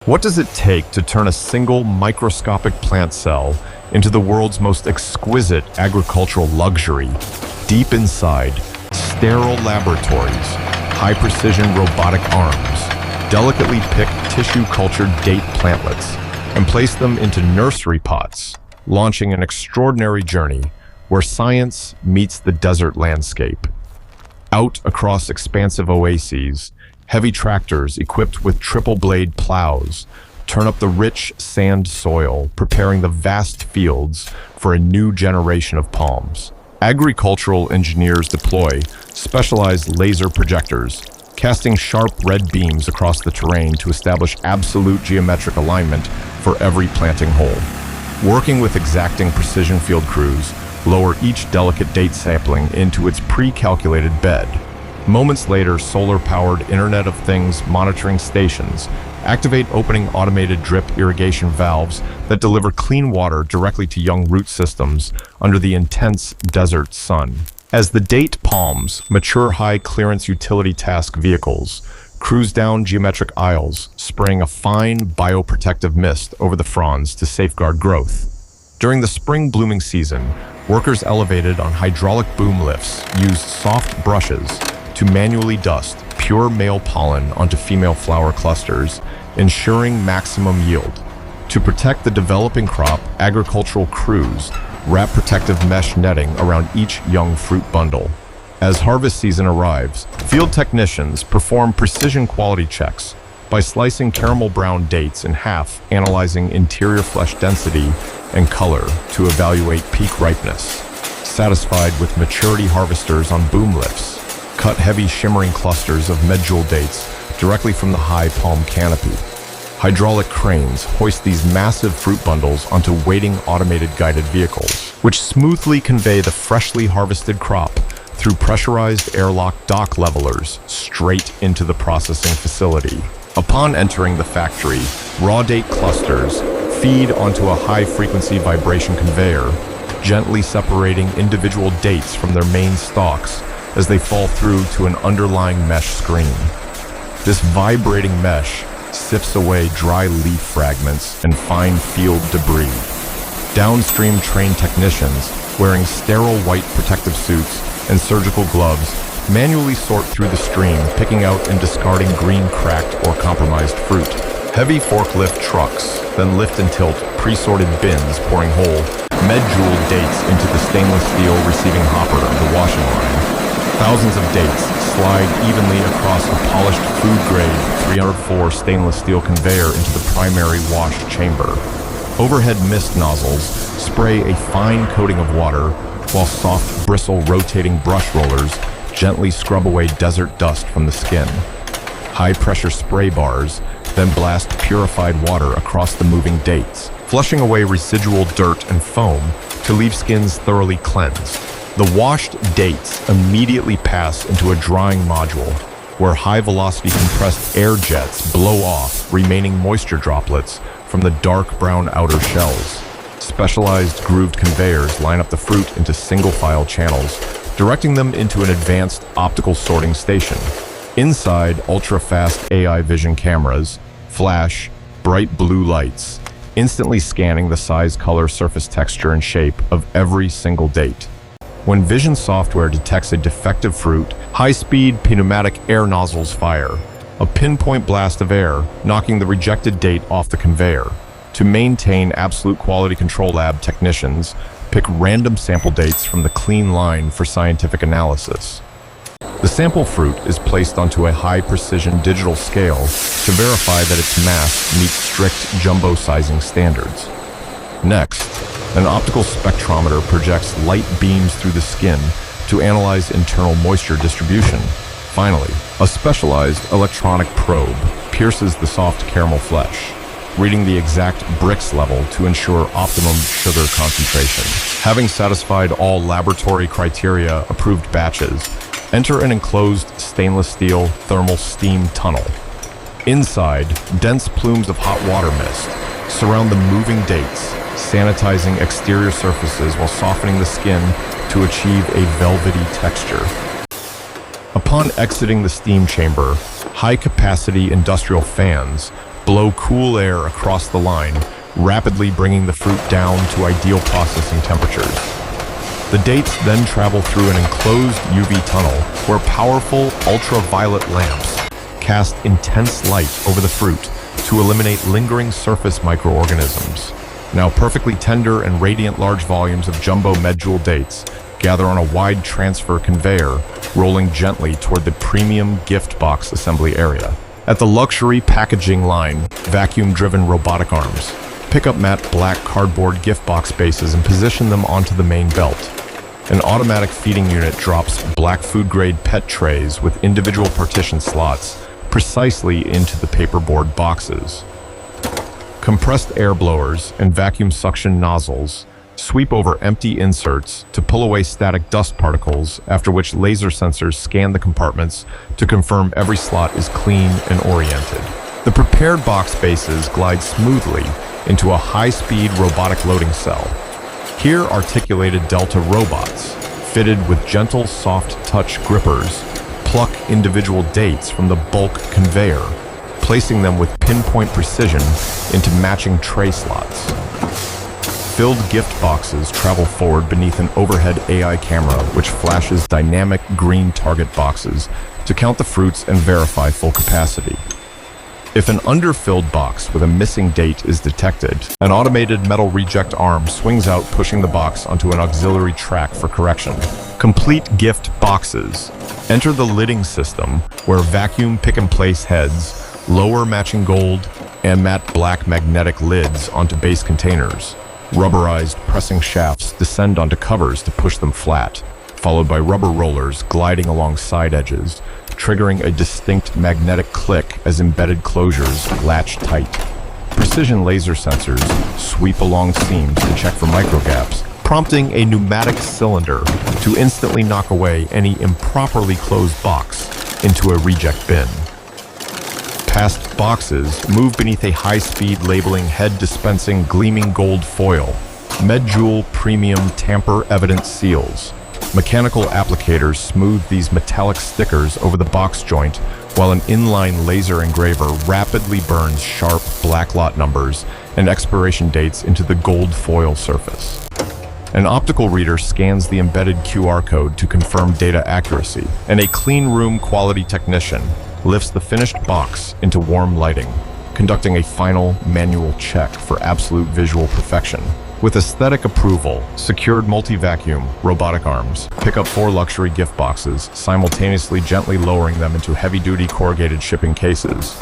What does it take to turn a single microscopic plant cell into the world's most exquisite agricultural luxury? Deep inside, sterile laboratories, high-precision robotic arms, delicately pick tissue-cultured date plantlets, and place them into nursery pots, launching an extraordinary journey where science meets the desert landscape. Out across expansive oases, heavy tractors equipped with triple-blade plows turn up the rich sand soil, preparing the vast fields for a new generation of palms. Agricultural engineers deploy specialized laser projectors, casting sharp red beams across the terrain to establish absolute geometric alignment for every planting hole. Working with exacting precision field crews, lower each delicate date sapling into its pre-calculated bed. Moments later, solar-powered Internet of Things monitoring stations activate opening automated drip irrigation valves that deliver clean water directly to young root systems under the intense desert sun. As the date palms mature high-clearance utility task vehicles cruise down geometric aisles, spraying a fine bioprotective mist over the fronds to safeguard growth. During the spring blooming season, workers elevated on hydraulic boom lifts use soft brushes to manually dust pure male pollen onto female flower clusters, ensuring maximum yield. To protect the developing crop, agricultural crews wrap protective mesh netting around each young fruit bundle. As harvest season arrives, field technicians perform precision quality checks by slicing caramel brown dates in half, analyzing interior flesh density and color to evaluate peak ripeness. Satisfied with maturity, harvesters on boom lifts cut heavy shimmering clusters of Medjool dates directly from the high palm canopy. Hydraulic cranes hoist these massive fruit bundles onto waiting automated guided vehicles, which smoothly convey the freshly harvested crop through pressurized airlock dock levelers straight into the processing facility. Upon entering the factory, raw date clusters feed onto a high-frequency vibration conveyor, gently separating individual dates from their main stalks as they fall through to an underlying mesh screen. This vibrating mesh sifts away dry leaf fragments and fine field debris. Downstream trained technicians, wearing sterile white protective suits and surgical gloves, manually sort through the stream, picking out and discarding green, cracked, or compromised fruit. Heavy forklift trucks then lift and tilt pre-sorted bins, pouring whole Medjool dates into the stainless steel receiving hopper of the washing line. Thousands of dates slide evenly across a polished food-grade 304 stainless steel conveyor into the primary wash chamber. Overhead mist nozzles spray a fine coating of water, while soft bristle rotating brush rollers gently scrub away desert dust from the skin. High-pressure spray bars then blast purified water across the moving dates, flushing away residual dirt and foam to leave skins thoroughly cleansed. The washed dates immediately pass into a drying module, where high-velocity compressed air jets blow off remaining moisture droplets from the dark brown outer shells. Specialized grooved conveyors line up the fruit into single-file channels, directing them into an advanced optical sorting station. Inside, ultra-fast AI vision cameras flash bright blue lights, instantly scanning the size, color, surface texture, and shape of every single date. When vision software detects a defective fruit, high-speed pneumatic air nozzles fire, a pinpoint blast of air knocking the rejected date off the conveyor. To maintain absolute quality control, lab technicians pick random sample dates from the clean line for scientific analysis. The sample fruit is placed onto a high-precision digital scale to verify that its mass meets strict jumbo sizing standards. Next, an optical spectrometer projects light beams through the skin to analyze internal moisture distribution. Finally, a specialized electronic probe pierces the soft caramel flesh, reading the exact Brix level to ensure optimum sugar concentration. Having satisfied all laboratory criteria, approved batches enter an enclosed stainless steel thermal steam tunnel. Inside, dense plumes of hot water mist surround the moving dates, sanitizing exterior surfaces while softening the skin to achieve a velvety texture. Upon exiting the steam chamber, high-capacity industrial fans blow cool air across the line, rapidly bringing the fruit down to ideal processing temperatures. The dates then travel through an enclosed UV tunnel where powerful ultraviolet lamps cast intense light over the fruit to eliminate lingering surface microorganisms. Now perfectly tender and radiant large volumes of jumbo medjool dates gather on a wide transfer conveyor, rolling gently toward the premium gift box assembly area. At the luxury packaging line, vacuum-driven robotic arms pick up matte black cardboard gift box bases and position them onto the main belt. An automatic feeding unit drops black food-grade pet trays with individual partition slots precisely into the paperboard boxes. Compressed air blowers and vacuum suction nozzles sweep over empty inserts to pull away static dust particles, after which laser sensors scan the compartments to confirm every slot is clean and oriented. The prepared box bases glide smoothly into a high-speed robotic loading cell. Here, articulated Delta robots, fitted with gentle, soft-touch grippers, pluck individual dates from the bulk conveyor, placing them with pinpoint precision into matching tray slots. Filled gift boxes travel forward beneath an overhead AI camera which flashes dynamic green target boxes to count the fruits and verify full capacity. If an underfilled box with a missing date is detected, an automated metal reject arm swings out, pushing the box onto an auxiliary track for correction. Complete gift boxes enter the lidding system, where vacuum pick-and-place heads lower matching gold and matte black magnetic lids onto base containers. Rubberized pressing shafts descend onto covers to push them flat, followed by rubber rollers gliding along side edges, triggering a distinct magnetic click as embedded closures latch tight. Precision laser sensors sweep along seams to check for microgaps, prompting a pneumatic cylinder to instantly knock away any improperly closed box into a reject bin. Past boxes move beneath a high-speed labeling head dispensing gleaming gold foil, Medjool premium tamper-evident seals. Mechanical applicators smooth these metallic stickers over the box joint, while an inline laser engraver rapidly burns sharp black lot numbers and expiration dates into the gold foil surface. An optical reader scans the embedded QR code to confirm data accuracy, and a clean room quality technician lifts the finished box into warm lighting, conducting a final manual check for absolute visual perfection. With aesthetic approval, secured multi-vacuum robotic arms pick up 4 luxury gift boxes, simultaneously gently lowering them into heavy-duty corrugated shipping cases.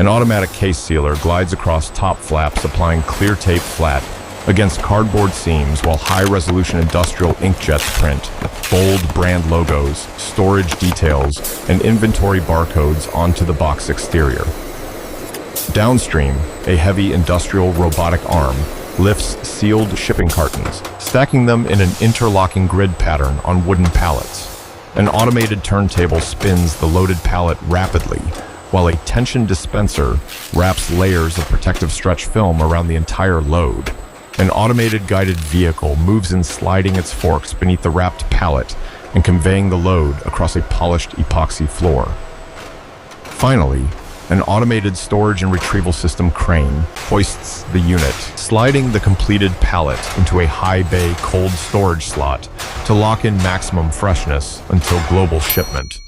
An automatic case sealer glides across top flaps, applying clear tape flat against cardboard seams, while high-resolution industrial inkjets print bold brand logos, storage details, and inventory barcodes onto the box exterior. Downstream, a heavy industrial robotic arm lifts sealed shipping cartons, stacking them in an interlocking grid pattern on wooden pallets. An automated turntable spins the loaded pallet rapidly, while a tension dispenser wraps layers of protective stretch film around the entire load. An automated guided vehicle moves in, sliding its forks beneath the wrapped pallet and conveying the load across a polished epoxy floor. Finally, an automated storage and retrieval system crane hoists the unit, sliding the completed pallet into a high bay cold storage slot to lock in maximum freshness until global shipment.